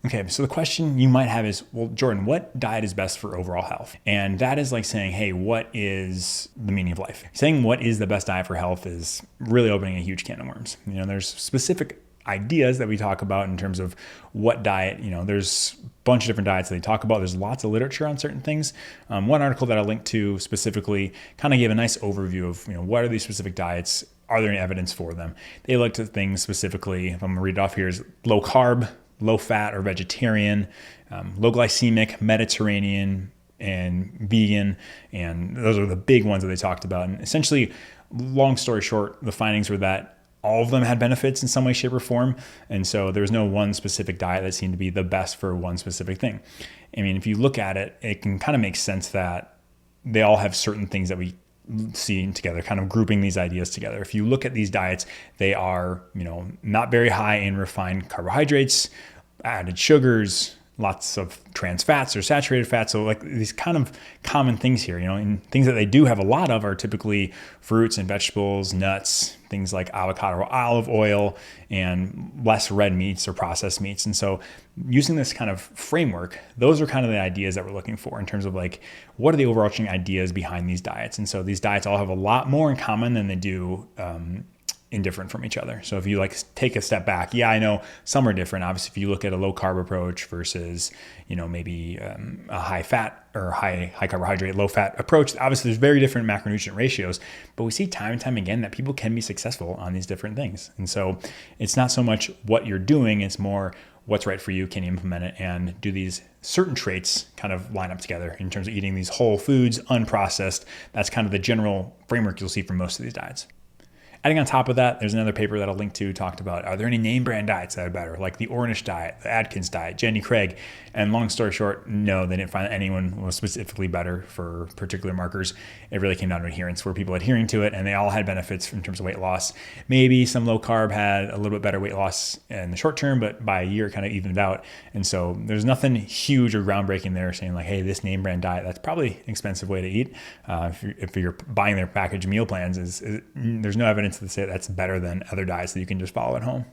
Okay, so the question you might have is, well, Jordan, what diet is best for overall health? And that is like saying, hey, what is the meaning of life? Saying what is the best diet for health is really opening a huge can of worms. There's specific ideas that we talk about in terms of what diet, there's a bunch of different diets that they talk about. There's lots of literature on certain things. One article that I linked to specifically kind of gave a nice overview of, what are these specific diets? Are there any evidence for them? They looked at things specifically, if I'm gonna read it off here, is low carb, low fat or vegetarian, low glycemic, Mediterranean, and vegan. And those are the big ones that they talked about. And essentially, long story short, the findings were that all of them had benefits in some way, shape, or form. And so there was no one specific diet that seemed to be the best for one specific thing. I mean, if you look at it, it can kind of make sense that they all have certain things that we see together, kind of grouping these ideas together. If you look at these diets, they are, not very high in refined carbohydrates, added sugars, lots of trans fats or saturated fats. So like these kind of common things here, and things that they do have a lot of are typically fruits and vegetables, nuts, things like avocado or olive oil, and less red meats or processed meats. And so using this kind of framework, those are kind of the ideas that we're looking for in terms of like, what are the overarching ideas behind these diets? And so these diets all have a lot more in common than they do indifferent from each other. So if you like take a step back, I know some are different. Obviously, if you look at a low carb approach versus, maybe a high fat or high carbohydrate, low fat approach, obviously there's very different macronutrient ratios, but we see time and time again that people can be successful on these different things. And so it's not so much what you're doing, it's more what's right for you, can you implement it, and do these certain traits kind of line up together in terms of eating these whole foods, unprocessed. That's kind of the general framework you'll see from most of these diets. Adding on top of that, there's another paper that I'll link to talked about, are there any name brand diets that are better, like the Ornish diet, the Atkins diet, Jenny Craig? And long story short, no, they didn't find that anyone was specifically better for particular markers. It really came down to adherence. Were people adhering to it? And they all had benefits in terms of weight loss. Maybe some low carb had a little bit better weight loss in the short term, but by a year it kind of evened out. And so there's nothing huge or groundbreaking there saying like, hey, this name brand diet, that's probably an expensive way to eat. If you're buying their packaged meal plans, there's no evidence to say that's better than other diets that you can just follow at home.